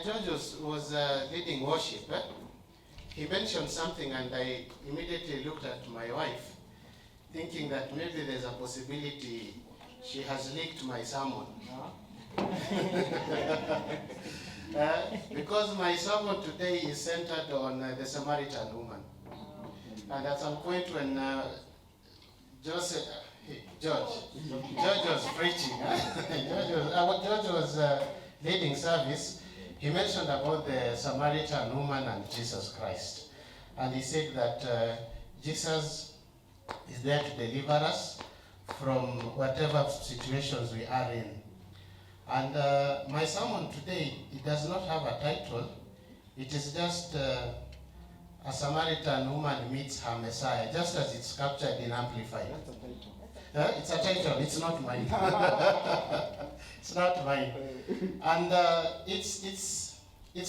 George was leading worship, he mentioned something, and I immediately looked at my wife, thinking that maybe there's a possibility she has leaked my sermon. Because my sermon today is centered on the Samaritan woman. And at some point when George was preaching, George was leading service, he mentioned about the Samaritan woman and Jesus Christ. And he said that Jesus is there to deliver us from whatever situations we are in. And my sermon today, it does not have a title. It is just a Samaritan woman meets her Messiah, just as it's captured in Amplified. It's a title, it's not mine. It's not mine. And it's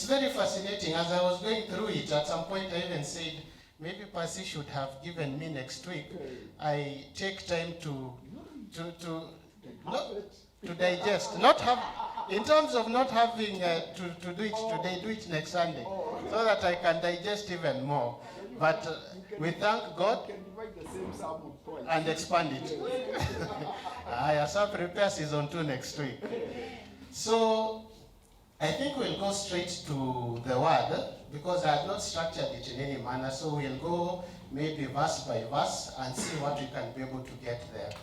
very fascinating. As I was going through it, at some point I even said, maybe Percy should have given me next week. I take time to digest, not have, in terms of not having to do it today, do it next Sunday, so that I can digest even more. But we thank God and expand it. I shall prepare season 2 next week. So I think we'll go straight to the word, because I have not structured it in any manner. So we'll go maybe verse by verse and see what we can be able to get there.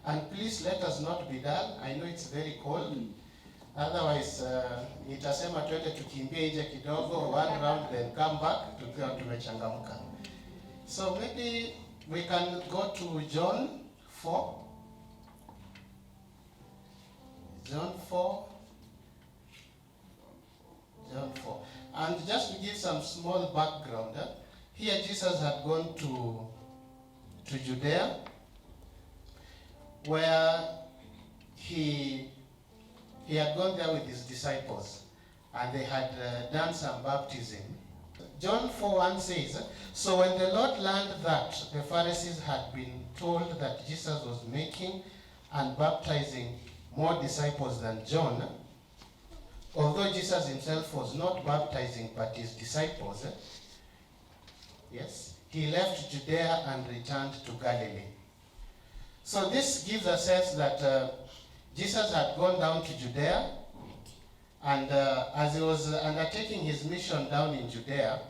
And please let us not be dull. I know it's very cold. Otherwise, nitasema twende tukimbie nje kidogo, one round, then come back tukiwa tumechangamka. So maybe we can go to John 4. John 4. And just to give some small background, here Jesus had gone to Judea, where he had gone there with his disciples, and they had done some baptism. John 4:1 says, so when the Lord learned that the Pharisees had been told that Jesus was making and baptizing more disciples than John, although Jesus himself was not baptizing but his disciples, yes, he left Judea and returned to Galilee. So this gives a sense that Jesus had gone down to Judea, and as he was undertaking his mission down in Judea,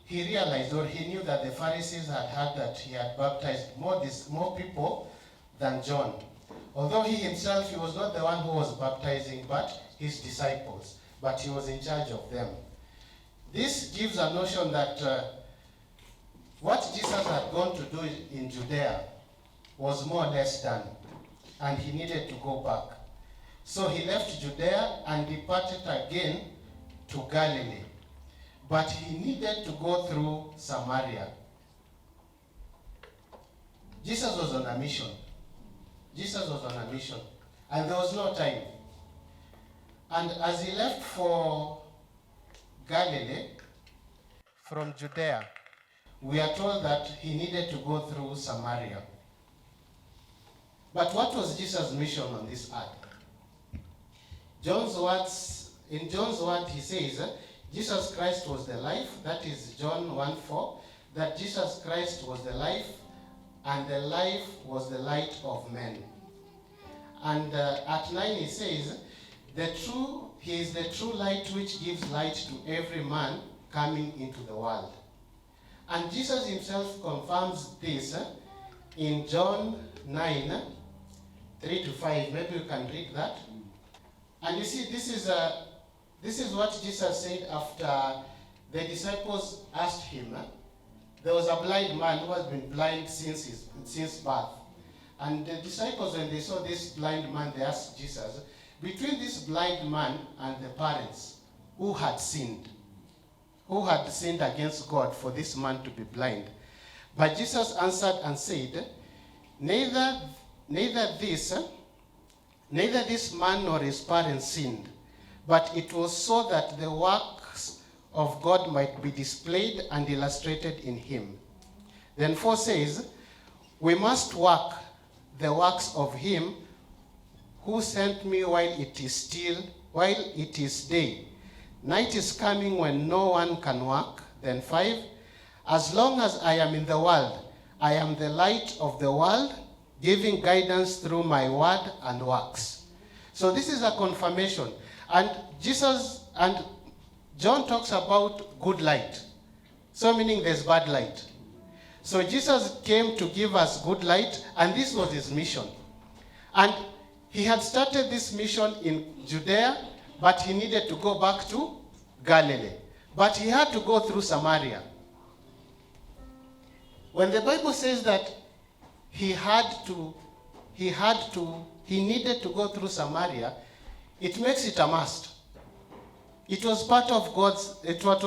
he realized, or he knew, that the Pharisees had heard that he had baptized more people than John. Although he himself, he was not the one who was baptizing, but his disciples, but he was in charge of them. This gives a notion that what Jesus had gone to do in Judea was more or less done, and he needed to go back. So he left Judea and departed again to Galilee. But he needed to go through Samaria. Jesus was on a mission. And there was no time. And as he left for Galilee from Judea, we are told that he needed to go through Samaria. But what was Jesus' mission on this earth? In John's word, he says, Jesus Christ was the life. That is John 1:4. That Jesus Christ was the life, and the life was the light of men. And at 9 he says, he is the true light which gives light to every man coming into the world. And Jesus himself confirms this in John 9, 3-5. Maybe you can read that. And you see, this is what Jesus said after the disciples asked him. There was a blind man who has been blind since birth. And the disciples, when they saw this blind man, they asked Jesus, between this blind man and the parents, who had sinned? Who had sinned against God for this man to be blind? But Jesus answered and said, neither this man nor his parents sinned, but it was so that the works of God might be displayed and illustrated in him. Then 4 says, we must work the works of him who sent me while it is still while it is day. Night is coming when no one can work. Then 5, as long as I am in the world, I am the light of the world, giving guidance through my word and works. So this is a confirmation. And John talks about good light. So meaning there's bad light. So Jesus came to give us good light, and this was his mission. And he had started this mission in Judea, but he needed to go back to Galilee. But he had to go through Samaria. When the Bible says that he needed to go through Samaria, it makes it a must. It was part of part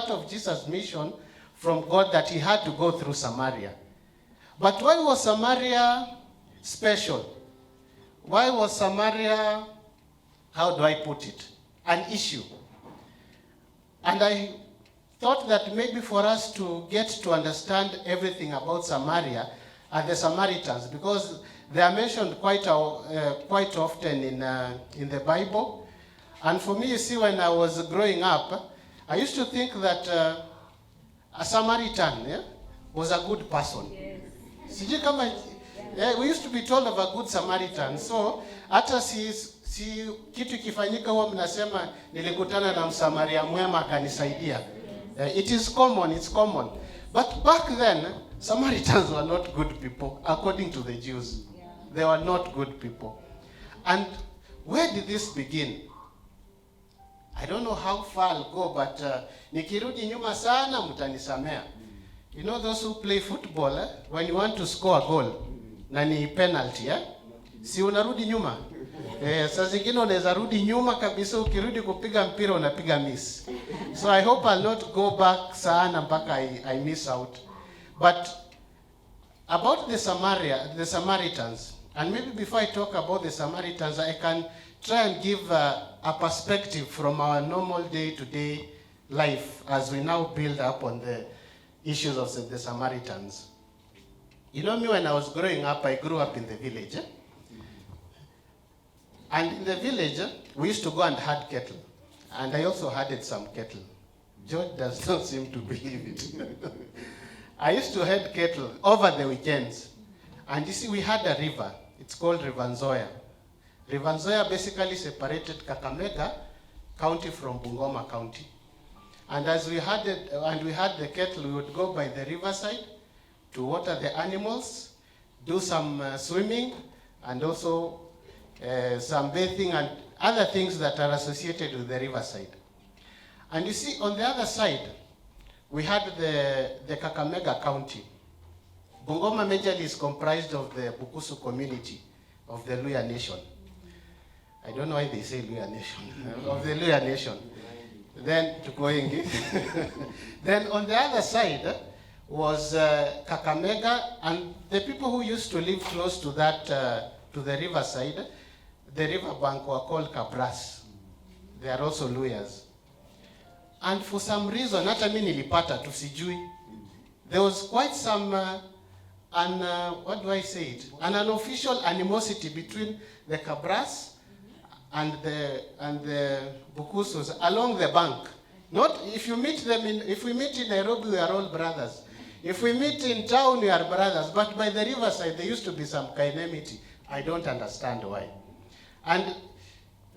of Jesus' mission from God that he had to go through Samaria. But why was Samaria special? Why was Samaria, how do I put it, an issue? And I thought that maybe for us to get to understand everything about Samaria are the Samaritans, because they are mentioned quite often in the Bible. And for me, you see, when I was growing up, I used to think that a Samaritan was a good person. Yes. We used to be told of a good Samaritan. So hata si kitu kifanyika huwa mnasema nilikutana na Msamaria mwema akanisaidia. It is common, it's common. But back then, Samaritans were not good people, according to the Jews. They were not good people. And where did this begin? I don't know how far I'll go, but nikirudi nyuma sana mtanisamea. You know those who play football, when you want to score a goal, na ni penalty, si unarudi nyuma? Saa zingine unaweza rudi nyuma kabisa, ukirudi kupiga mpira unapiga miss. So I hope I'll not go back sana mpaka I miss out. But about the Samaritans, and maybe before I talk about the Samaritans, I can try and give a perspective from our normal day-to-day life as we now build up on the issues of the Samaritans. You know me, when I was growing up, I grew up in the village. And in the village, we used to go and herd cattle. And I also herded some cattle. George does not seem to believe it. I used to herd cattle over the weekends. And you see, we had a river. It's called River Nzoia. River Nzoia basically separated Kakamega County from Bungoma County. And as we had the cattle, we would go by the riverside to water the animals, do some swimming, and also some bathing and other things that are associated with the riverside. And you see, on the other side, we had the Kakamega County. Bungoma majorly is comprised of the Bukusu community of the Luya Nation. I don't know why they say Luya Nation, of the Luya Nation. Then then on the other side was Kakamega, and the people who used to live close to that, to the riverside, the riverbank, were called Kabras. They are also Luyas. And for some reason, hata mimi nilipata tusijui, there was quite some what do I say it? An unofficial animosity between the Kabras and the Bukusus along the bank. Not if you meet them if we meet in Nairobi, we are all brothers. If we meet in town, we are brothers. But by the riverside, there used to be some enmity. I don't understand why. And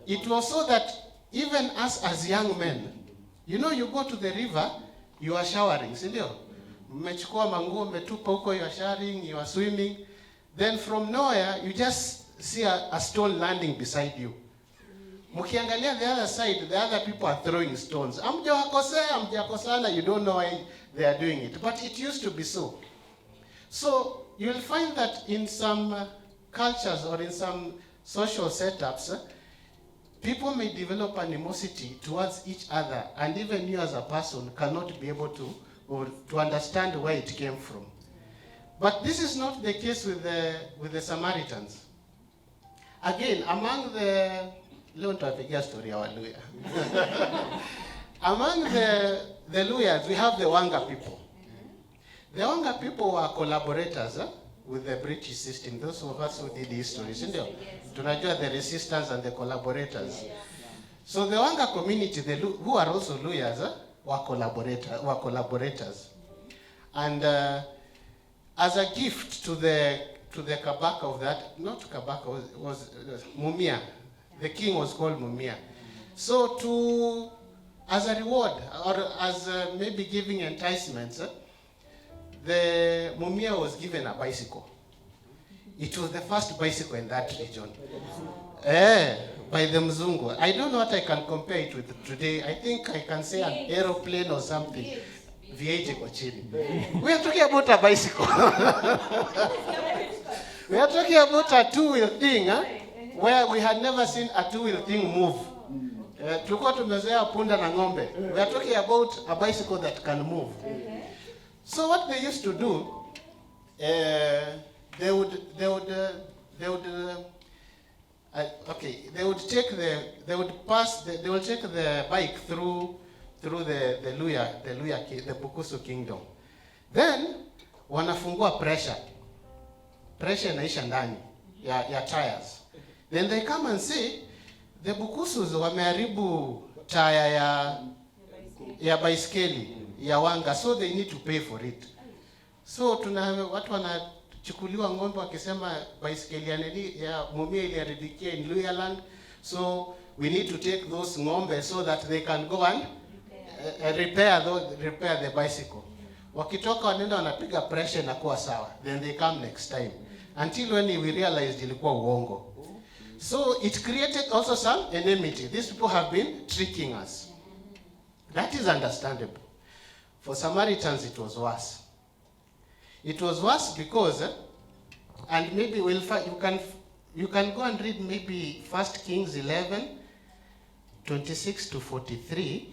it was so that even us as young men, you know, you go to the river, you are showering, sindio? Mmechukua manguo, mmetupa huko, you are showering, you are swimming. Then from nowhere, you just see a stone landing beside you. Mukiangalia the other side, the other people are throwing stones. Amjakosana, you don't know why they are doing it. But it used to be so. So you'll find that in some cultures or in some social setups, people may develop animosity towards each other, and even you as a person cannot be able to understand where it came from. But this is not the case with the Samaritans. Again, among the among the Luyas, we have the Wanga people. The Wanga people were collaborators. with the British system. Those of us who did history, tunajua the resistance and the collaborators. So the Wanga community, who are also Luyas, were collaborators. And as a gift to the Kabaka of that, not Kabaka, was Mumia. The king was called Mumia. So as a reward, or as maybe giving enticements, the Mumia was given a bicycle. It was the first bicycle in that region. By the Mzungu. I don't know what I can compare it with today. I think I can say an aeroplane or something. V8 Kochini. We are talking about a bicycle. We are talking about a two-wheel thing, where we had never seen a two-wheel thing move. Tulikuwa tumezoea punda na ng'ombe. We are talking about a bicycle that can move. So what they used to do, they would take the bike through the Bukusu kingdom. Then wanafungua pressure inaisha ndani ya tires. Then they come and say the Bukusus wameharibu tire ya baiskeli ya Wanga, so they need to pay for it. So watu wanachukuliwa ng'ombe wakisema baiskeli ya Mumia iliharibikia in Luyaland, so we need to take those ng'ombe so that they can go and repair the bicycle. Wakitoka wanaenda wanapiga pressure na kuwa sawa, then they come next time, until when we realized ilikuwa uongo. So it created also some enmity. These people have been tricking us. That is understandable. For Samaritans it was worse. It was worse because, and maybe you can go and read maybe 1 Kings 11:26-43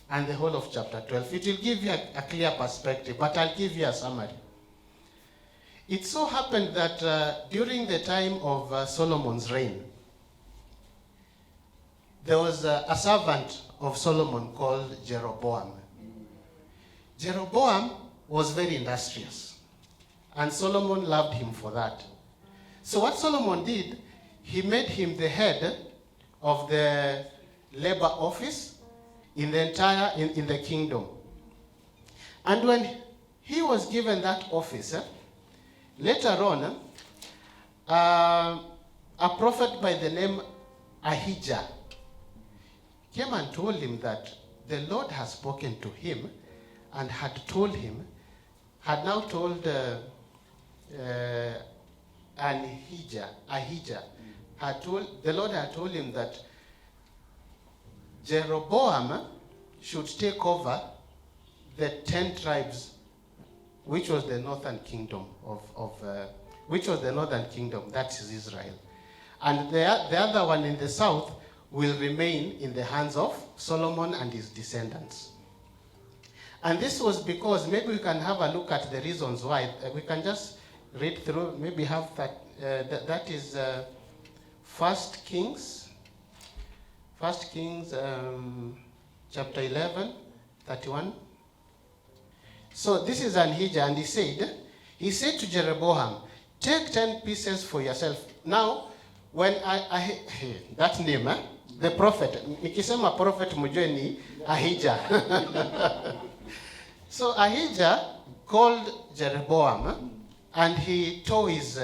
and the whole of chapter 12. It will give you a clear perspective, but I'll give you a summary. It so happened that during the time of Solomon's reign, there was a servant of Solomon called Jeroboam. Jeroboam was very industrious, and Solomon loved him for that. So what Solomon did, he made him the head of the labor office in the kingdom. And when he was given that office, later on, a prophet by the name Ahijah came and told him that the Lord has spoken to him and had now told Ahijah, the Lord had told him that Jeroboam should take over the 10 tribes, which was the northern kingdom that is Israel. And the other one in the south will remain in the hands of Solomon and his descendants. And this was because, maybe we can have a look at the reasons why. We can just read through, maybe have that. That is 1 Kings chapter 11:31. So this is Ahijah, and he said to Jeroboam, take 10 pieces for yourself. Now, when that name, the prophet, nikisema prophet mjue ni Ahijah. So Ahijah called Jeroboam, and he tore his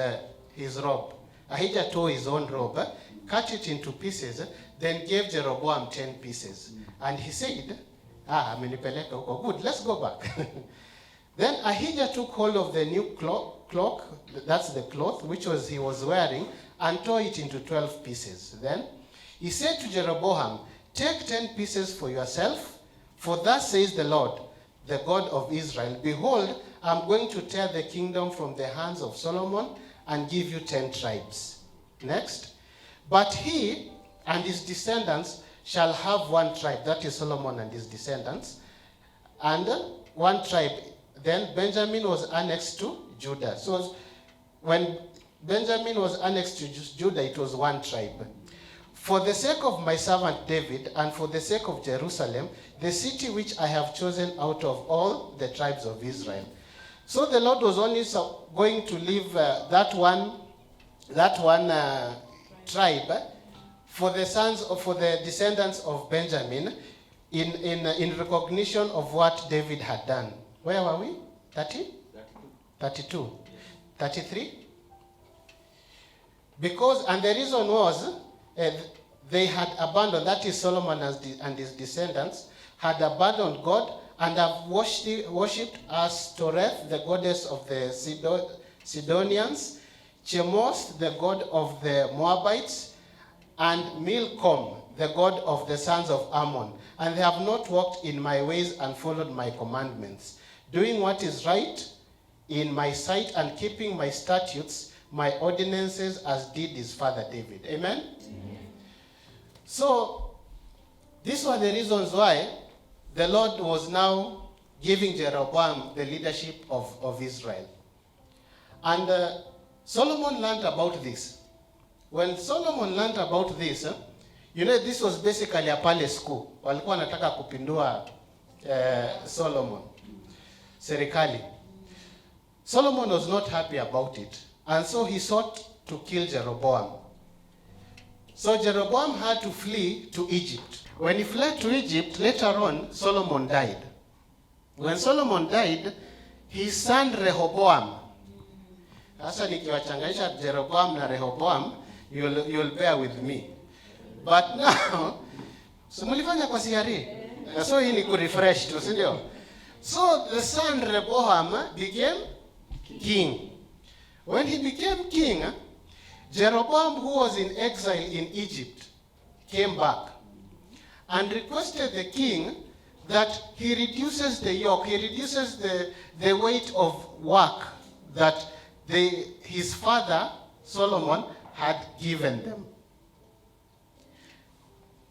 robe. Ahijah tore his own robe, cut it into pieces, then gave Jeroboam 10 pieces. And he said, amenipeleka huko. Good, let's go back. Then Ahijah took hold of the new cloak, that's the cloth, which he was wearing, and tore it into 12 pieces. Then he said to Jeroboam, take 10 pieces for yourself, for thus says the Lord, the God of Israel, behold, I'm going to tear the kingdom from the hands of Solomon and give you 10 tribes. Next. But he and his descendants shall have one tribe, that is Solomon and his descendants, and one tribe. Then Benjamin was annexed to Judah. So when Benjamin was annexed to Judah, it was one tribe. For the sake of my servant David, and for the sake of Jerusalem, the city which I have chosen out of all the tribes of Israel, So the Lord was only going to leave that one tribe for the descendants of Benjamin in recognition of what David had done. Where were we? 30? 32. 33? Because, and the reason was, they had abandoned, that is Solomon and his descendants, had abandoned God and have worshipped Ashtoreth, the goddess of the Sidonians, Chemosh, the god of the Moabites, and Milcom, the god of the sons of Ammon. And they have not walked in my ways and followed my commandments, doing what is right in my sight and keeping my statutes, my ordinances, as did his father David. Amen? Amen. So, these were the reasons why the Lord was now giving Jeroboam the leadership of Israel. And Solomon learned about this. When Solomon learned about this, this was basically a palace coup. Walikuwa wanataka kupindua Solomon, serikali. Solomon was not happy about it, and so he sought to kill Jeroboam. So Jeroboam had to flee to Egypt. When he fled to Egypt, later on, Solomon died. When Solomon died, his son Rehoboam. Sasa nikiwachanganisha Jeroboam na Rehoboam, you'll bear with me. But now, mulifanya kwa CRE. So hii ni kurefresh tu, si ndio? So the son Rehoboam became king. When he became king, Jeroboam, who was in exile in Egypt, came back and requested the king that he reduces the yoke, he reduces the weight of work that his father, Solomon, had given them.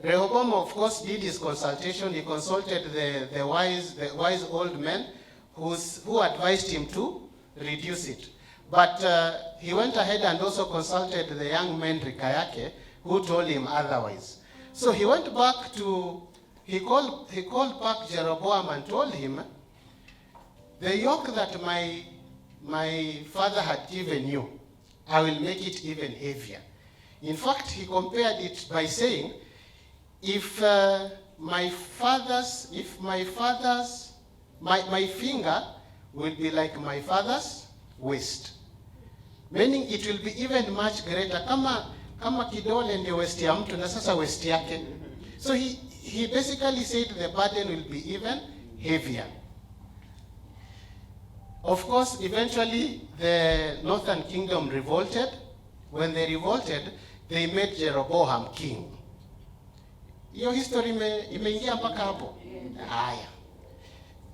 Rehoboam, of course, did his consultation. He consulted the wise old men who advised him to reduce it. But he went ahead and also consulted the young men Rikayake, who told him otherwise. So he went back he called back Jeroboam and told him, the yoke that my father had given you, I will make it even heavier. In fact, he compared it by saying, if my finger will be like my father's waist, meaning it will be even much greater. Kama kidole ndio waist ya mtu na sasa waist yake. So he basically said the burden will be even heavier. Of course, eventually the northern kingdom revolted. When they revolted, they made Jeroboam king. Your history imeingia mpaka hapo. Haya.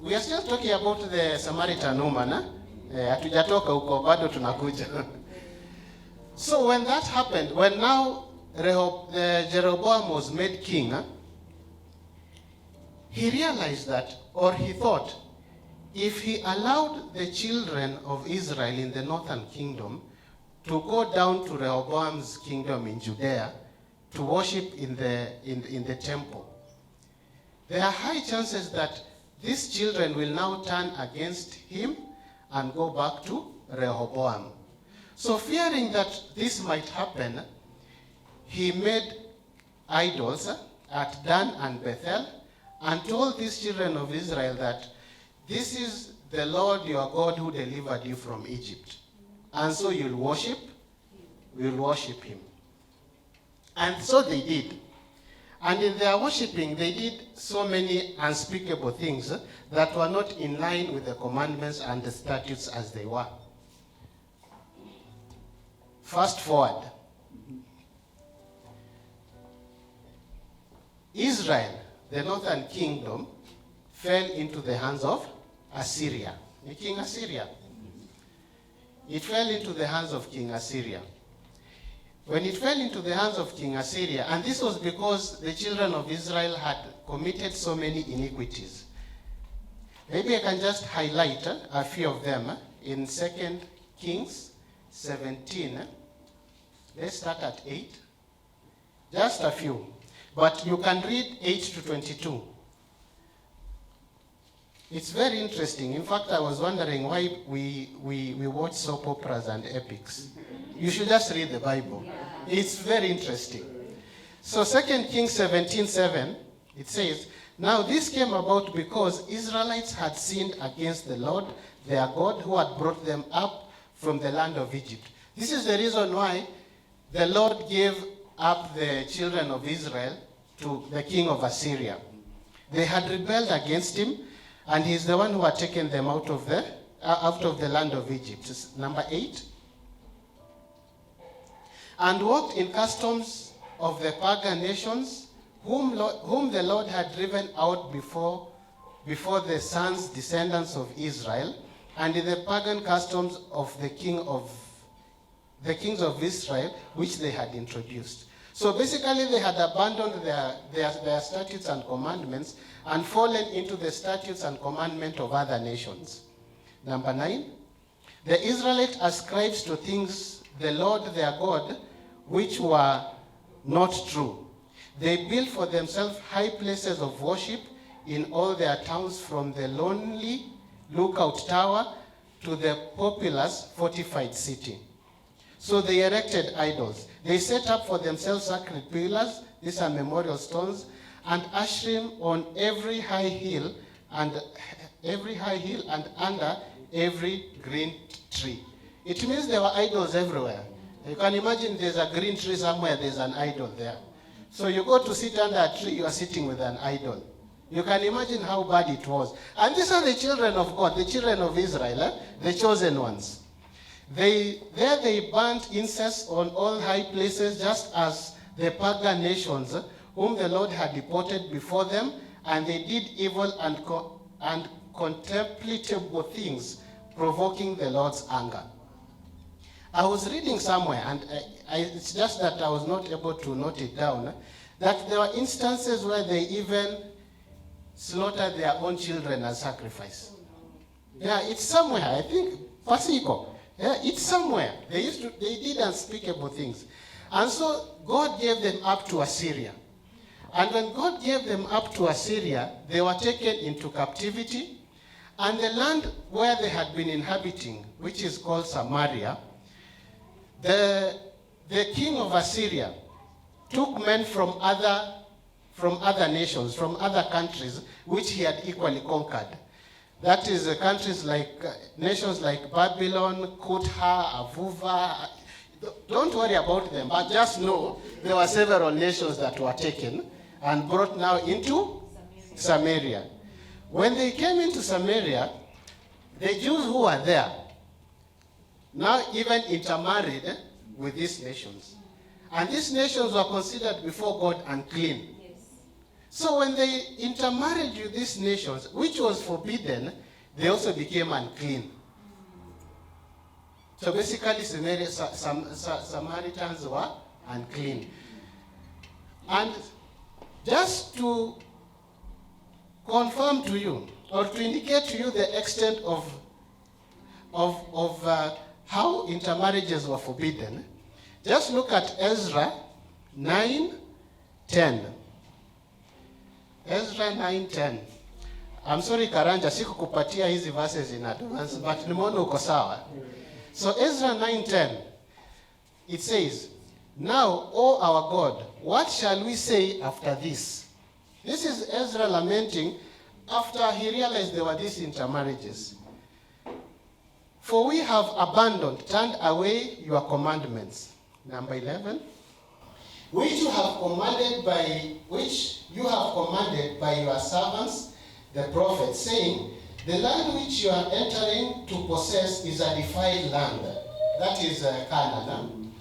We are still talking about the Samaritan woman. Hatujatoka huko, bado tunakuja. So when that happened, when now Jeroboam was made king, he realized that, or he thought, if he allowed the children of Israel in the northern kingdom to go down to Rehoboam's kingdom in Judea to worship in the temple, there are high chances that these children will now turn against him and go back to Rehoboam. So fearing that this might happen, he made idols at Dan and Bethel and told these children of Israel that this is the Lord your God who delivered you from Egypt. And so we'll worship him. And so they did. And in their worshiping, they did so many unspeakable things that were not in line with the commandments and the statutes as they were. Fast forward. Israel, the northern kingdom, fell into the hands of Assyria. King Assyria. It fell into the hands of King Assyria. When it fell into the hands of King Assyria, and this was because the children of Israel had committed so many iniquities. Maybe I can just highlight a few of them in 2 Kings 17. Let's start at 8. Just a few. But you can read 8 to 22. It's very interesting. In fact, I was wondering why we watch soap operas and epics. You should just read the Bible. It's very interesting. So 2 Kings 17:7, it says, "Now this came about because Israelites had sinned against the Lord, their God, who had brought them up from the land of Egypt." This is the reason why the Lord gave up the children of Israel to the king of Assyria. They had rebelled against him, and he's the one who had taken them out of the land of Egypt. Number 8. "And walked in customs of the pagan nations, whom the Lord had driven out before the sons, descendants of Israel, and in the pagan customs of the kings of Israel, which they had introduced." So basically, they had abandoned their statutes and commandments and fallen into the statutes and commandments of other nations. Number 9, "The Israelites ascribed to things the Lord their God, which were not true. They built for themselves high places of worship in all their towns, from the lonely lookout tower to the populous fortified city. So they erected idols. They set up for themselves sacred pillars," these are memorial stones, "and ashrim on every high hill and under every green tree." It means there were idols everywhere. You can imagine there's a green tree somewhere, there's an idol there. So you go to sit under a tree, you are sitting with an idol. You can imagine how bad it was. And these are the children of God, the children of Israel, the chosen ones. They burnt incense on all high places, just as the pagan nations whom the Lord had deported before them, and they did evil and contemptible things, provoking the Lord's anger. I was reading somewhere, and it's just that I was not able to note it down, that there were instances where they even slaughtered their own children as sacrifice. Yeah, it's somewhere. I think Pasico. Yeah, it's somewhere. They did unspeakable things. And so God gave them up to Assyria. And when God gave them up to Assyria, they were taken into captivity. And the land where they had been inhabiting, which is called Samaria, the king of Assyria took men from other nations, from other countries, which he had equally conquered. That is countries nations like Babylon, Kutha, Avuva. Don't worry about them, but just know there were several nations that were taken and brought now into Samaria. When they came into Samaria, the Jews who were there now even intermarried with these nations. And these nations were considered before God unclean. Yes. So when they intermarried with these nations, which was forbidden, they also became unclean. So basically, Samaritans were unclean. And just to confirm to you, or to indicate to you the extent of how intermarriages were forbidden, just look at Ezra 9:10. Ezra 9:10. I'm sorry Karanja, sikukupatia hizi verses in advance, but nimeona uko sawa. So Ezra 9:10, it says, "Now, O our God, what shall we say after this?" This is Ezra lamenting after he realized there were these intermarriages. "For we have abandoned, turned away your commandments." Number 11. Which you have commanded by your servants, the prophets, saying, "The land which you are entering to possess is a defiled land." That is Canaan.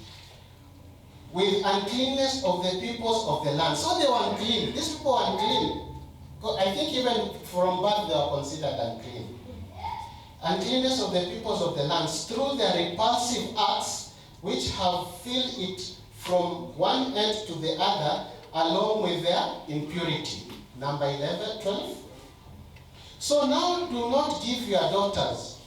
"With uncleanness of the peoples of the land." So they were unclean. These people were unclean. I think even from birth they were considered unclean. "Uncleanness of the peoples of the lands through their repulsive acts, which have filled it from one end to the other, along with their impurity." Number 12. "So now do not give your daughters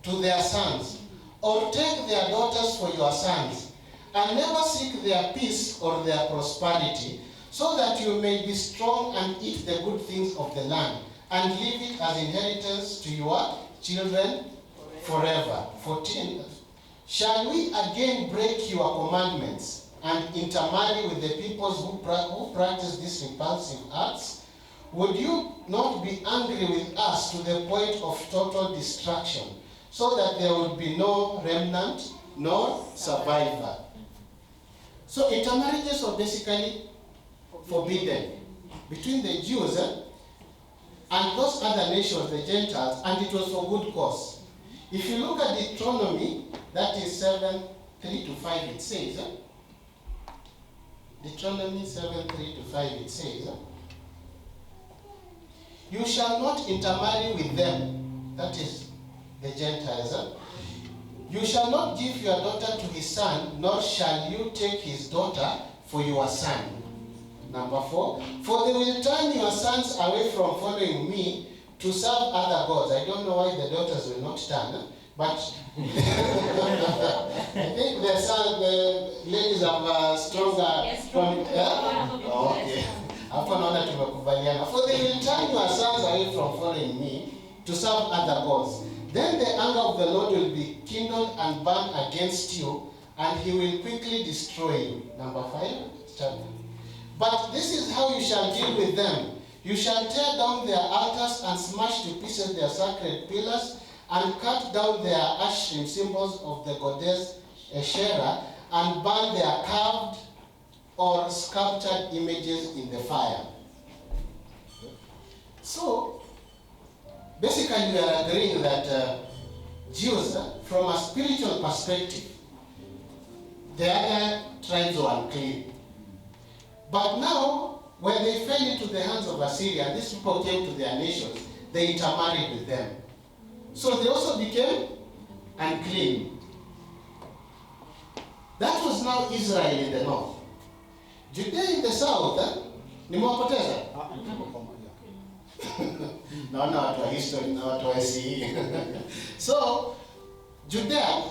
to their sons, or take their daughters for your sons, and never seek their peace or their prosperity, so that you may be strong and eat the good things of the land, and leave it as inheritance to your children forever. 14. Shall we again break your commandments and intermarry with the peoples who practice these repulsive acts? Would you not be angry with us to the point of total destruction, so that there would be no remnant nor survivor? So intermarriages were basically forbidden between the Jews and those other nations, the Gentiles, and it was for good cause. If you look at Deuteronomy, that is 7:3-5, it says, Deuteronomy 7:3-5, it says, you shall not intermarry with them, that is the Gentiles. You shall not give your daughter to his son, nor shall you take his daughter for your son. Number 4, for they will turn your sons away from following me to serve other gods. I don't know why the daughters will not turn, but I think the ladies have stronger. Okay. For they will turn your sons away from following me to serve other gods. Then the anger of the Lord will be kindled and burned against you, and he will quickly destroy you. Number 5, chapter. But this is how you shall deal with them. You shall tear down their altars and smash to pieces their sacred pillars, and cut down their Ashrim, symbols of the goddess Asherah, and burn their carved or sculptured images in the fire. So, basically we are agreeing that Jews, from a spiritual perspective, the other tribes were unclean. But now, when they fell into the hands of Assyria, these people came to their nations, they intermarried with them. So they also became unclean. That was now Israel in the north. Judea in the south, nimewapoteza? Naona watu wa history na watu wa SE. So, Judea,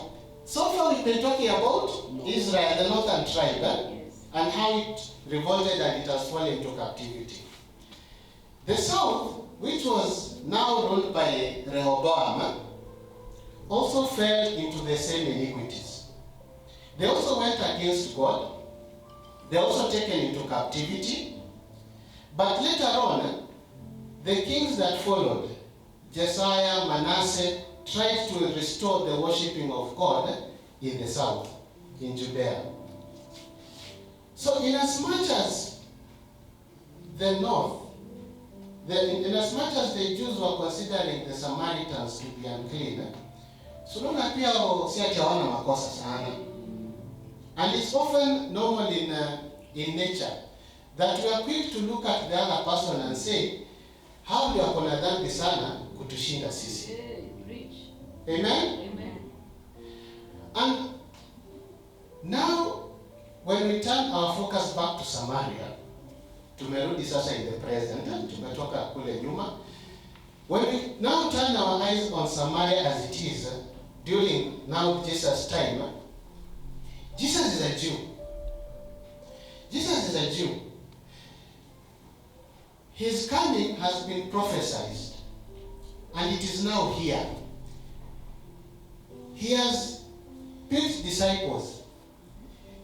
so far we've been talking about Israel, the northern tribe, and how it revolted and it has fallen into captivity. The south, which was now ruled by Rehoboam, also fell into the same iniquities. They also went against God. They also taken into captivity. But later on, the kings that followed, Josiah, Manasseh, tried to restore the worshipping of God in the south, in Judea. So inasmuch as the north, inasmuch as the Jews were considering the Samaritans to be unclean, so unaona pia si ati hawana makosa sana. And it's often normal in nature that we are quick to look at the other person and say, how ndio ako na dhambi sana kutushinda sisi. Amen? Amen. And now, when we turn our focus back to Samaria, tumerudi sasa in the present, tumetoka kule nyuma. When we now turn our eyes on Samaria as it is, during now Jesus' time, Jesus is a Jew. Jesus is a Jew. His coming has been prophesied, and it is now here. He has picked disciples.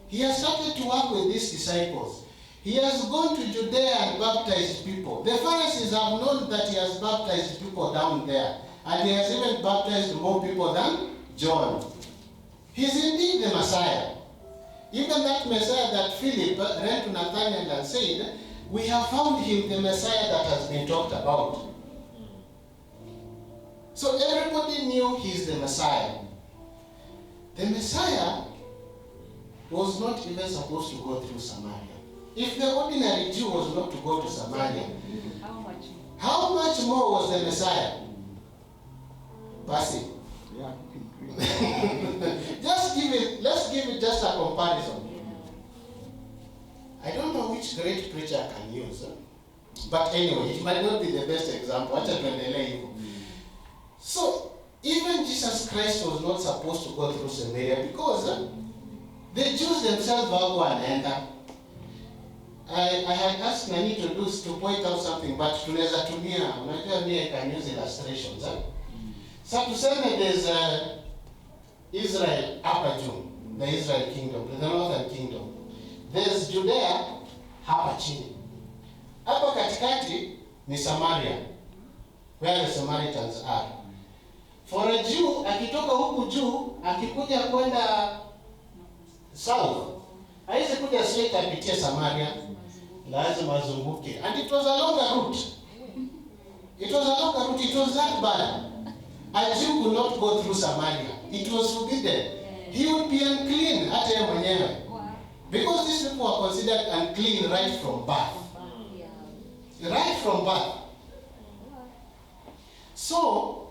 He has started to work with these disciples. He has gone to Judea and baptized people. The Pharisees have known that he has baptized people down there, and he has even baptized more people than John. He is indeed the Messiah. Even that Messiah that Philip ran to Nathanael and said, we have found him, the Messiah that has been talked about. So everybody knew he is the Messiah. The Messiah was not even supposed to go through Samaria. If the ordinary Jew was not to go to Samaria, how much more was the Messiah? Passing. Yeah. Let's give it just a comparison. I don't know which great preacher I can use, but anyway, it might not be the best example. So, even Jesus Christ was not supposed to go through Samaria because the Jews themselves were wanaenda. I had asked Nani to point out something, but tunaweza tumia, unajua mimi I can use illustrations. So tuseme there's Israel hapa juu, the Israel kingdom, the northern kingdom. There's Judea hapa chini. Hapa katikati ni Samaria, where the Samaritans are. For a Jew, akitoka huku juu, akikuja kwenda south, haizi kuja straight apitie Samaria, lazima azunguke. And it was a longer route. It was a longer route, it was that bad. A Jew could not go through Samaria. It was forbidden. He would be unclean, hata yeye mwenyewe. Because these people were considered unclean right from birth. Right from birth. So,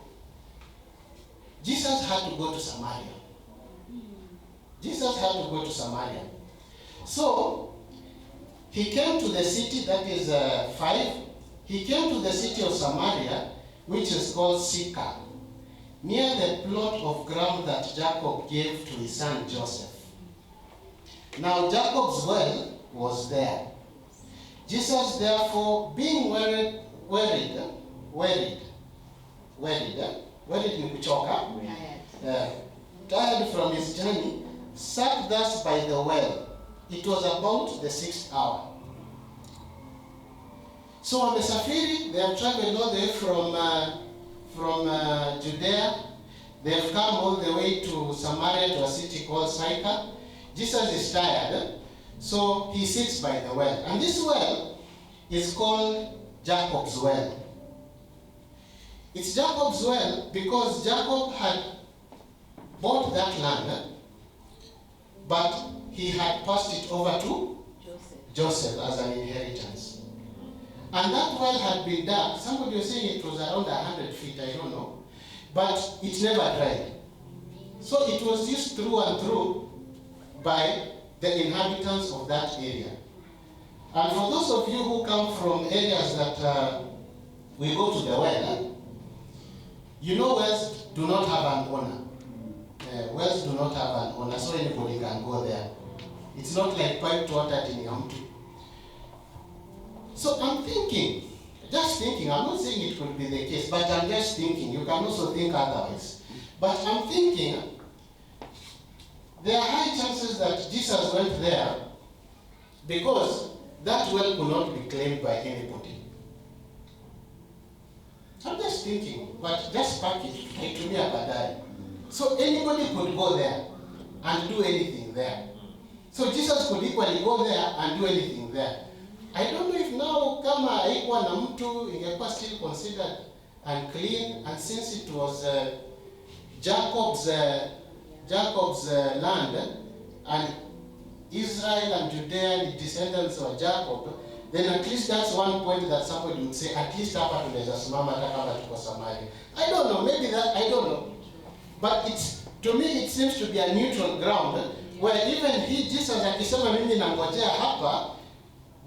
Jesus had to go to Samaria. Jesus had to go to Samaria. So, he came to the city, that is 5. He came to the city of Samaria, which is called Sychar, near the plot of ground that Jacob gave to his son Joseph. Now Jacob's well was there. Jesus therefore, being worried ni kuchoka, tired from his journey, sat thus by the well. It was about the 6th hour. So wamesafiri, they have traveled all the way from Judea. They have come all the way to Samaria, to a city called Sychar. Jesus is tired, so he sits by the well. And this well is called Jacob's well. It's Jacob's well because Jacob had bought that land, but he had passed it over to Joseph as an inheritance. And that well had been dug. Somebody was saying it was around 100 feet, I don't know. But it never dried. So it was used through and through by the inhabitants of that area. And for those of you who come from areas that we go to the well, you know wells do not have an owner. Wells do not have an owner, so anybody can go there. It's not like piped water in Yamtu. So I'm thinking, just thinking, I'm not saying it could be the case, but I'm just thinking, you can also think otherwise. But I'm thinking, there are high chances that Jesus went there because that well could not be claimed by anybody. I'm just thinking, but just pack it to me baadaye. So anybody could go there and do anything there. So Jesus could equally go there and do anything there. I don't know if now kama haikuwa na mtu ingekuwa still considered unclean, and since it was Jacob's land, and Israel and Judea the descendants of Jacob, then at least that's one point that somebody would say, at least hapa tunaweza simama hata kama tuko Samaria. I don't know, maybe that, I don't know. But it's, to me it seems to be a neutral ground where even Jesus akisema mimi nangojea hapa,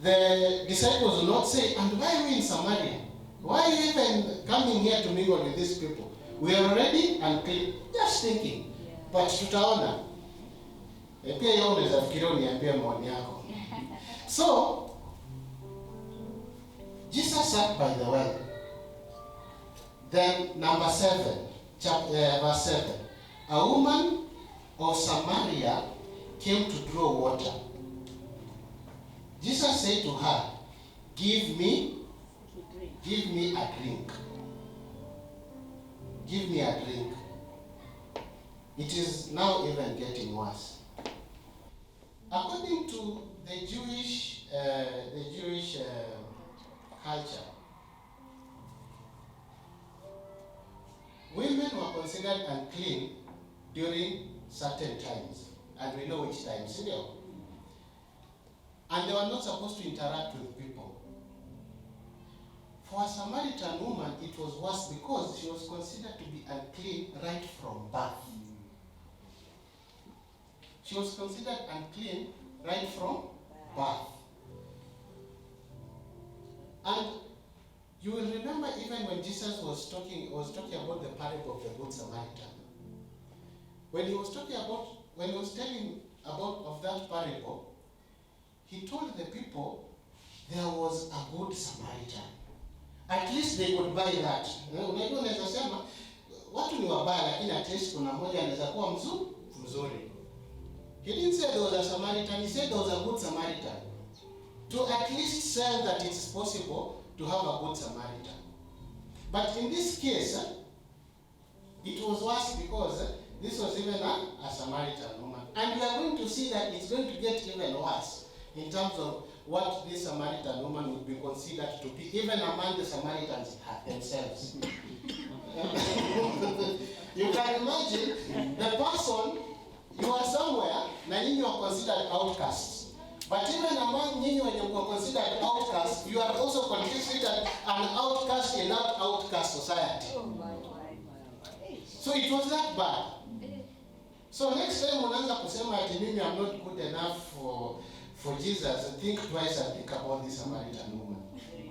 the disciples will not say, and why are we in Samaria? Why are you even coming here to mingle with these people? We are already unclean. Just thinking. But tutaona. Pia yeye unaweza fikiria uniambie maoni yako. So, Jesus sat by the well. Then number 7, verse 7. A woman of Samaria came to draw water. Jesus said to her, give me a drink. Give me a drink. It is now even getting worse. According to the Jewish culture, women were considered unclean during certain times, and we know which times, you know. And they were not supposed to interact with people. For a Samaritan woman, it was worse because she was considered to be unclean right from birth. She was considered unclean right from birth. And you will remember even when Jesus was talking about the parable of the Good Samaritan. When he was telling about of that parable, he told the people there was a good Samaritan. At least they could buy that. Unajua unaweza sema watu ni wabaya, lakini at least kuna mmoja anaweza kuwa mzuri. He didn't say there was a Samaritan, he said there was a good Samaritan. To at least sell that it's possible to have a good Samaritan. But in this case, it was worse because this was even a Samaritan woman. And we are going to see that it's going to get even worse in terms of what this Samaritan woman would be considered to be, even among the Samaritans themselves. You can imagine the person, you are somewhere, na nyinyi are considered outcasts. But even among nyinyi when you are considered outcasts, you are also considered an outcast in that outcast society. So it was that bad. So next time unaanza kusema ati mimi I'm not good enough for Jesus, think twice and think about this Samaritan woman.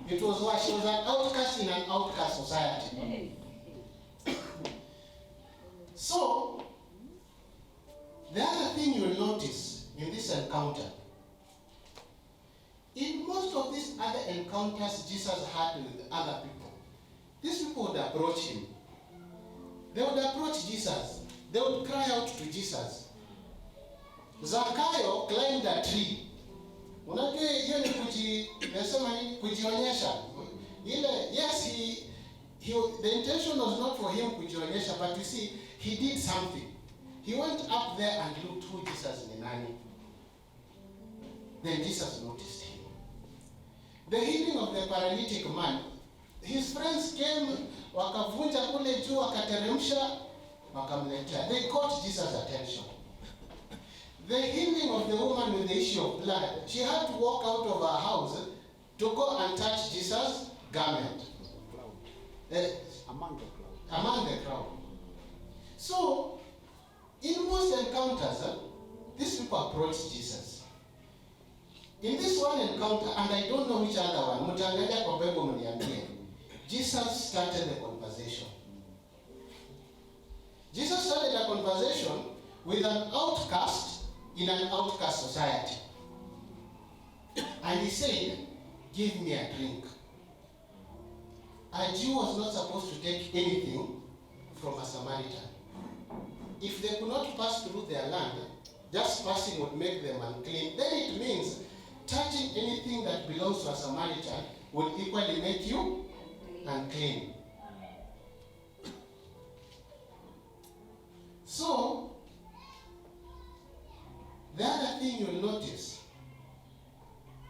It was worse. She was an outcast in an outcast society. So, the other thing you'll notice in this encounter, in most of these other encounters Jesus had with other people, these people would approach him. They would approach Jesus. They would cry out to Jesus. Zakayo climbed a tree. Unajua hiyo ni kujionyesha. Yes, the intention was not for him kujionyesha, but you see, he did something. He went up there and looked who Jesus ni nani. Then Jesus noticed him. The healing of the paralytic man, his friends came, wakavunja kule juu, wakateremsha, wakamletea. They caught Jesus' attention. The healing of the woman with the issue of blood, she had to walk out of her house to go and touch Jesus' garment. Among the crowd. So, in most encounters, these people approached Jesus. In this one encounter, and I don't know which other one, mtaangalia kwa Bible mniambie, Jesus started the conversation. Jesus started a conversation with an outcast in an outcast society. And he said, give me a drink. A Jew was not supposed to take anything from a Samaritan. If they could not pass through their land, just passing would make them unclean. Then it means touching anything that belongs to a Samaritan would equally make you unclean. So, the other thing you'll notice,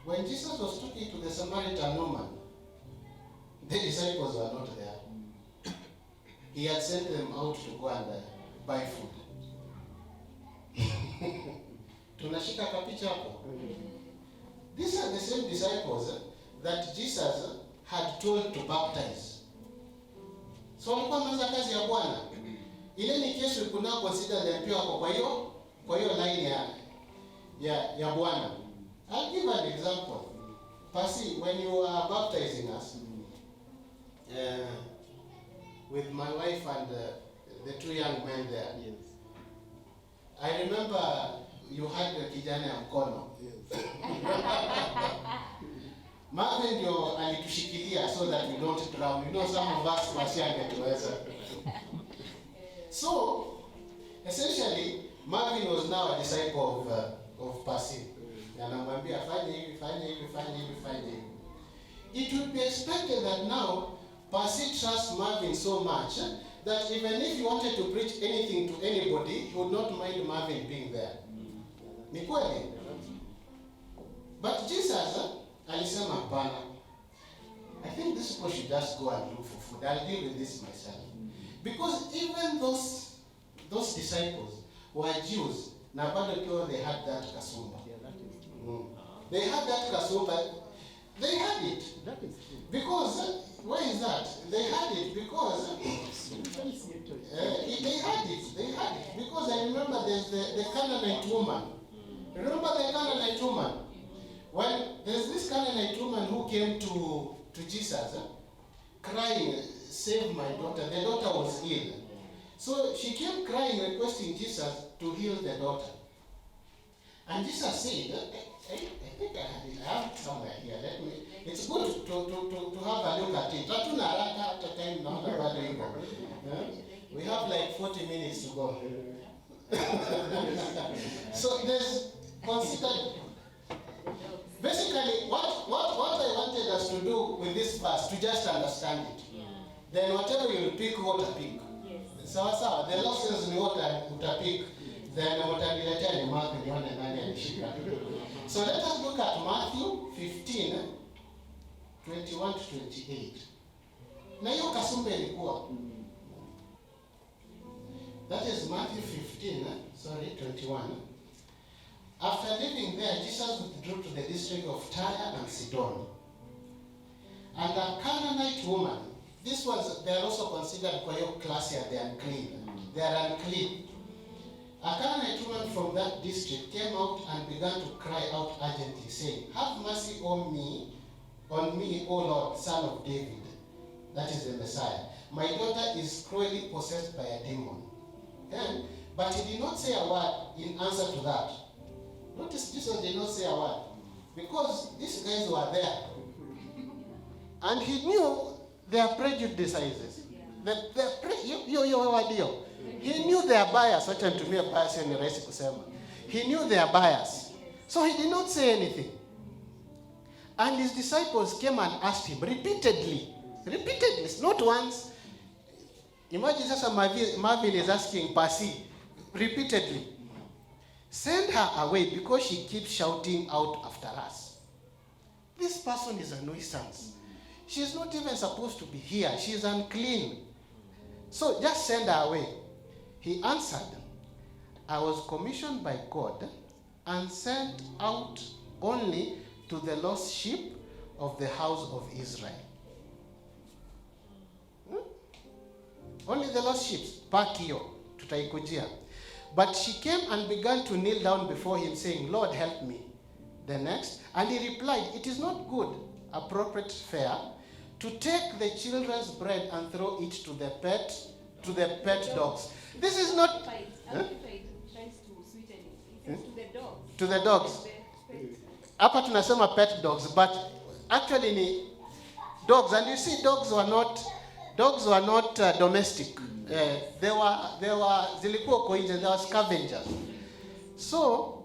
when Jesus was talking to the Samaritan woman, the disciples were not there. He had sent them out to go and buy food. Tunashika kapicha hapo. These are the same disciples that Jesus had told to baptize. So walikuwa wameanza kazi ya Bwana. Ile ni kesho kuna consider them pia kwa hiyo line ya Bwana. I'll give an example. Pasi, when you are baptizing us, with my wife and the two young men there. Yes. I remember you had the kijana ya mkono. Yes. Marvin ndio alitushikilia so that we don't drown. You know, some of us wasiangetuweza. So, essentially, Marvin was now a disciple of Pasi. Anamwambia fanya hivi. It would be expected that now Pasi trusts Marvin so much that even if he wanted to preach anything to anybody, he would not mind Marvin being there. Ni kweli? But Jesus alisema hapana. I think these people should just go and look for food. I'll deal with this myself. Because even those disciples were Jews. Na bado kiwa they had that kasumba. They had that kasumba. They had it. That is true. Because, why is that? They had it because they had it. Because I remember there's the Canaanite woman. Remember the Canaanite woman? When there's this Canaanite woman who came to Jesus, crying, save my daughter. The daughter was ill. So she came crying, requesting Jesus to heal the daughter. And Jesus said, I think I have it somewhere here. It's good to have a look at it. Hatuna haraka hata time naona bado iko. We have like 40 minutes to go. So there's considered. Basically, what I wanted us to do with this verse, to just understand it. Yeah. Then whatever you pick, pick. Yes. So the lessons ni pick. Then utaniletea ni Mark nione nani alishika. So let us look at Matthew 15, 21 to 28. Na hiyo kasumbe ilikuwa. That is Matthew 15, 21. After living there, Jesus withdrew to the district of Tyre and Sidon. And a Canaanite woman, they are also considered quite classy, they are unclean. They are unclean. A Canaanite woman from that district came out and began to cry out urgently, saying, "Have mercy on me, O Lord, son of David." That is the Messiah. "My daughter is cruelly possessed by a demon." Then, but he did not say a word in answer to that. Notice Jesus did not say a word. Because these guys were there. And he knew their prejudices. He knew their bias. Wacha nitumie bias ni rahisi kusema. He knew their bias. So he did not say anything. And his disciples came and asked him repeatedly, not once. Imagine sasa Marvin is asking Pasi repeatedly, "Send her away because she keeps shouting out after us. This person is a nuisance. She's not even supposed to be here. She's unclean. So just send her away." He answered, "I was commissioned by God and sent out only to the lost sheep of the house of Israel." Only the lost sheep. Pakio, tutaikujia. But she came and began to kneel down before him, saying, "Lord, help me." The next, and he replied, "It is not good, appropriate fare, to take the children's bread and throw it to the pet dogs." This is not. Amplified tries to sweeten it. It says to the dogs. To the dogs. Hapa tunasema pet dogs, but actually ni dogs, and you see dogs were not domestic. They were zilikuwa kwa nje, they were scavengers. So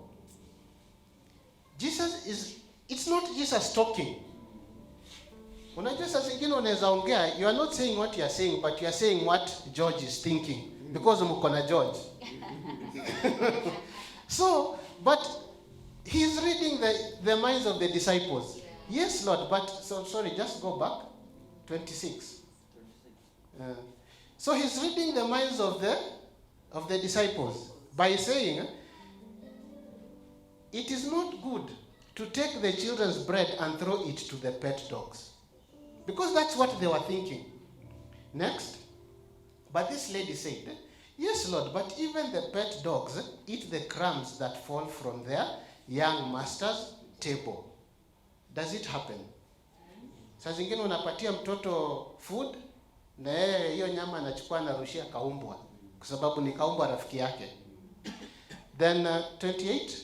it's not Jesus talking. Unajua saa zingine unaweza ongea, you are not saying what you are saying, but you are saying what George is thinking, because mko na George. So, but he is reading the minds of the disciples. Yes, Lord, but sorry, just go back 26. So he's reading the minds of the disciples by saying, "It is not good to take the children's bread and throw it to the pet dogs." Because that's what they were thinking. Next, but this lady said, "Yes, Lord, but even the pet dogs eat the crumbs that fall from their young master's table." Does it happen? Saa zingine unapatia mtoto food na yeye hiyo nyama anachukua anarushia kaumbwa kwa sababu ni kaumbwa rafiki yake. Then 28.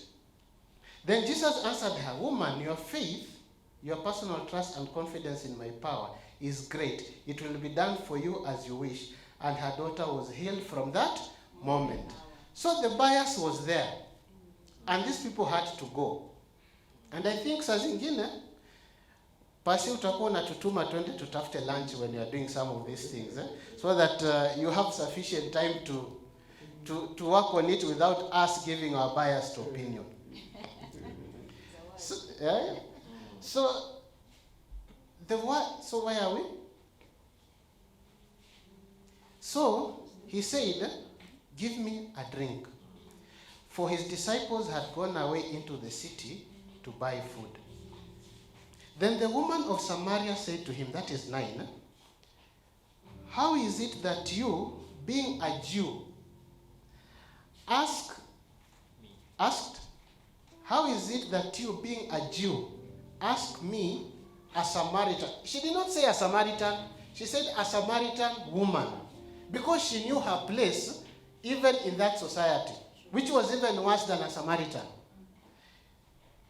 Then Jesus answered her, "Woman, your faith, your personal trust and confidence in my power is great. It will be done for you as you wish." And her daughter was healed from that moment. So the bias was there. And these people had to go. And I think saa zingine Pasi utakuwa unatutuma twende tutafute lunch when you are doing some of these things, so that you have sufficient time to work on it without us giving our biased opinion. So where are we? So he said, "Give me a drink." For his disciples had gone away into the city to buy food. Then the woman of Samaria said to him, that is 9, "How is it that you, being a Jew, asked, how is it that you, being a Jew, ask me, a Samaritan?" She did not say a Samaritan, she said a Samaritan woman, because she knew her place even in that society, which was even worse than a Samaritan.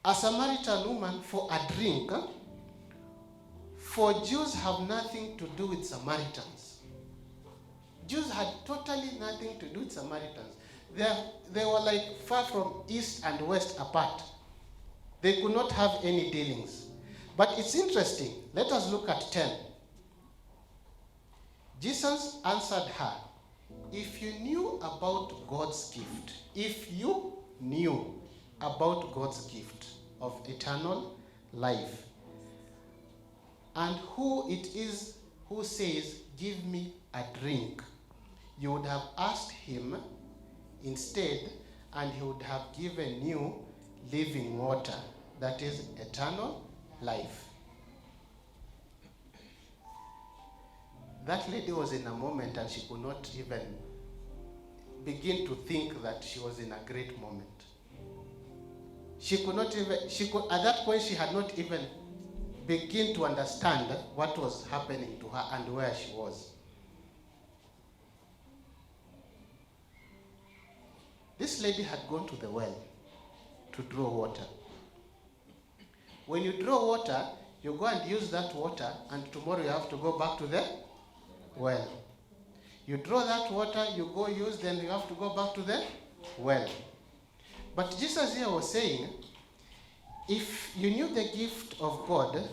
a Samaritan woman for a drink, for Jews have nothing to do with Samaritans. Jews had totally nothing to do with Samaritans. They were like far from east and west apart. They could not have any dealings. But it's interesting. Let us look at 10. Jesus answered her, if you knew about God's gift, if you knew about God's gift of eternal life, and who it is who says, give me a drink, you would have asked him instead, and he would have given you living water, that is eternal life. That lady was in a moment and she could not even begin to think that she was in a great moment. At that point she had not even begin to understand what was happening to her and where she was. This lady had gone to the well to draw water. When you draw water, you go and use that water, and tomorrow you have to go back to the well. You draw that water, you go use, then you have to go back to the well. But Jesus here was saying, if you knew the gift of God,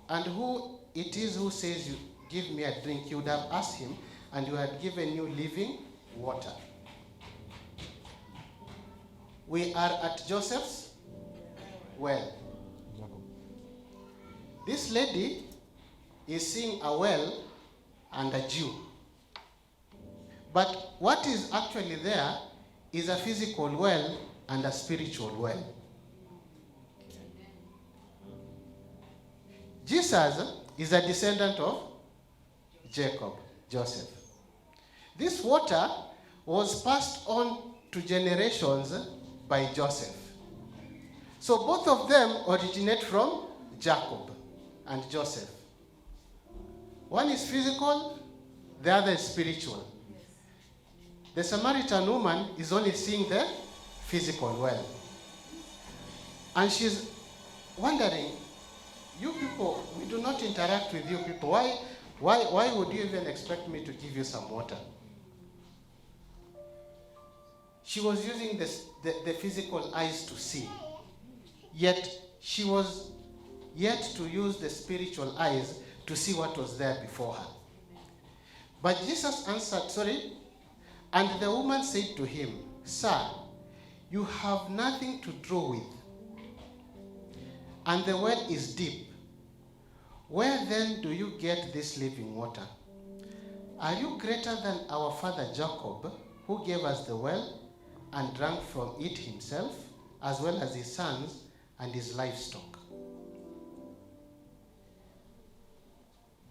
and who it is who says, you give me a drink, you would have asked him, and you had given you living water. We are at Joseph's well. This lady is seeing a well and a Jew. But what is actually there is a physical well and a spiritual well. Jesus is a descendant of Jacob, Joseph. This water was passed on to generations by Joseph. So both of them originate from Jacob and Joseph. One is physical, the other is spiritual. The Samaritan woman is only seeing the physical well. And she's wondering, you people, we do not interact with you people. Why would you even expect me to give you some water? She was using the physical eyes to see. Yet she was yet to use the spiritual eyes to see what was there before her. But Jesus answered, and the woman said to him, Sir, you have nothing to draw with, and the well is deep. Where then do you get this living water? Are you greater than our father Jacob, who gave us the well and drank from it himself, as well as his sons and his livestock?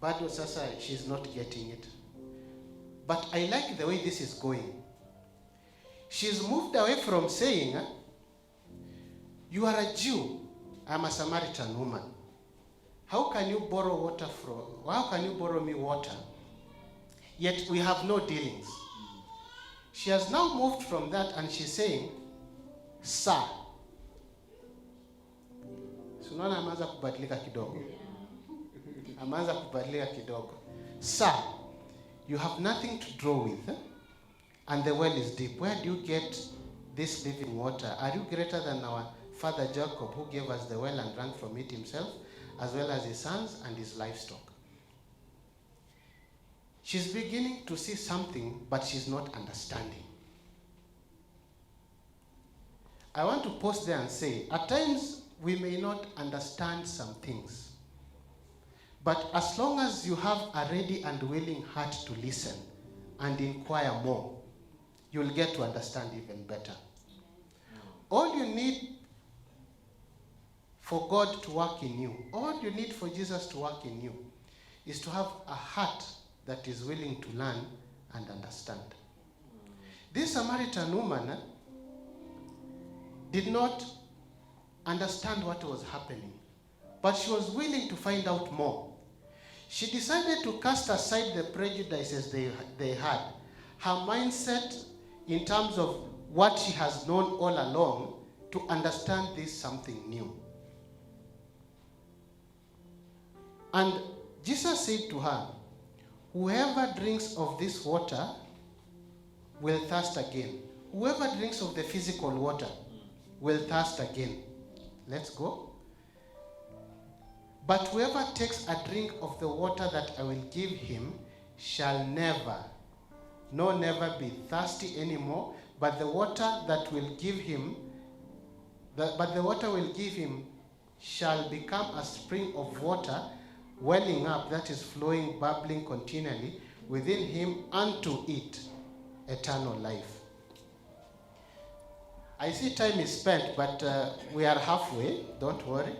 Bado sasa, she's not getting it. But I like the way this is going. She's moved away from saying, you are a Jew, I'm a Samaritan woman. How can you borrow me water? Yet we have no dealings. She has now moved from that and she's saying, Sir. Sunaona ameanza kubadilika kidogo. Sir, you have nothing to draw with, and the well is deep. Where do you get this living water? Are you greater than our father Jacob, who gave us the well and drank from it himself, as well as his sons and his livestock? She's beginning to see something, but she's not understanding. I want to pause there and say, at times we may not understand some things. But as long as you have a ready and willing heart to listen and inquire more, you'll get to understand even better. All you need for God to work in you, all you need for Jesus to work in you, is to have a heart that is willing to learn and understand. This Samaritan woman did not understand what was happening, but she was willing to find out more. She decided to cast aside the prejudices they had. Her mindset in terms of what she has known all along to understand this something new. And Jesus said to her, whoever drinks of this water will thirst again. Whoever drinks of the physical water will thirst again. Let's go. But whoever takes a drink of the water that I will give him shall never be thirsty anymore, but the water that will give him, shall become a spring of water welling up, that is flowing, bubbling continually within him unto it eternal life. I see time is spent, but we are halfway, don't worry.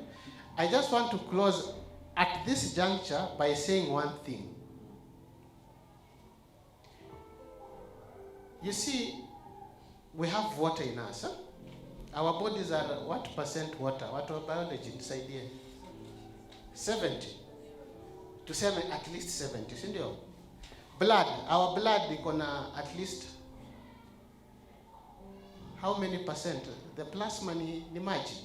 I just want to close at this juncture by saying one thing. You see, we have water in us. Huh? Our bodies are what percent water? What biology inside here? 70. To say at least 70, sindio? Blood, our blood is gonna at least how many percent? The plasma ni maji.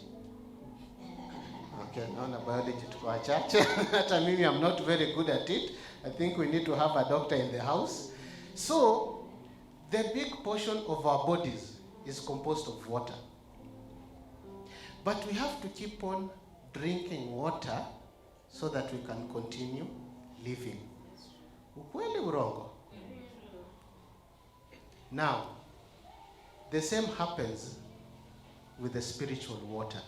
Okay, naona biology tuko chache. Hata mimi I'm not very good at it. I think we need to have a doctor in the house. So, the big portion of our bodies is composed of water. But we have to keep on drinking water so that we can continue living. Ukweli urongo? Now, the same happens with the spiritual water.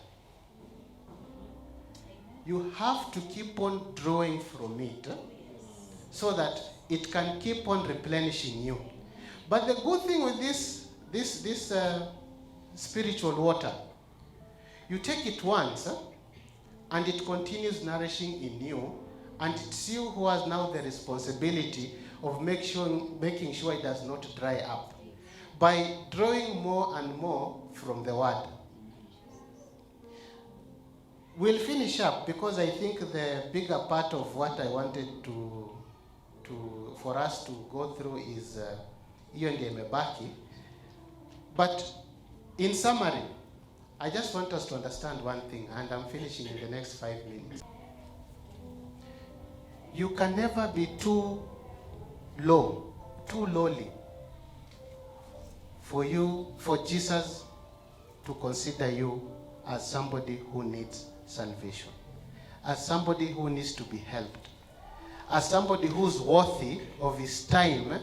You have to keep on drawing from it so that it can keep on replenishing you. But the good thing with this spiritual water, you take it once and it continues nourishing in you, and it's you who has now the responsibility of making sure it does not dry up by drawing more and more from the word. We'll finish up because I think the bigger part of what I wanted for us to go through is hiyo ndiyo imebaki. But in summary, I just want us to understand one thing, and I'm finishing in the next 5 minutes. You can never be too lowly for Jesus to consider you as somebody who needs salvation, as somebody who needs to be helped, as somebody who's worthy of his time.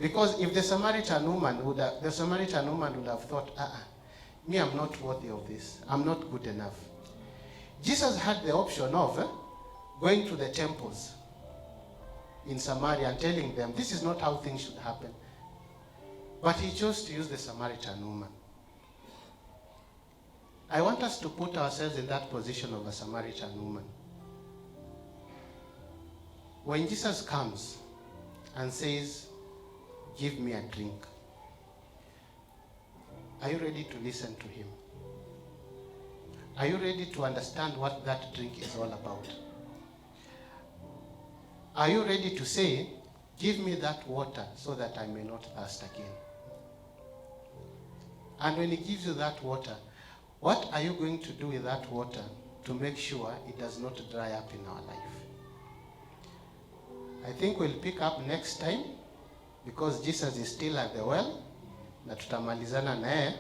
Because if the Samaritan woman would have thought, me, I'm not worthy of this. I'm not good enough. Jesus had the option of going to the temples in Samaria and telling them, this is not how things should happen. But he chose to use the Samaritan woman. I want us to put ourselves in that position of a Samaritan woman. When Jesus comes and says, give me a drink, are you ready to listen to him? Are you ready to understand what that drink is all about? Are you ready to say, give me that water so that I may not thirst again? And when he gives you that water, what are you going to do with that water to make sure it does not dry up in our life? I think we'll pick up next time because Jesus is still at the well, na tutamalizana naye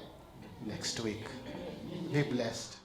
next week. Be blessed.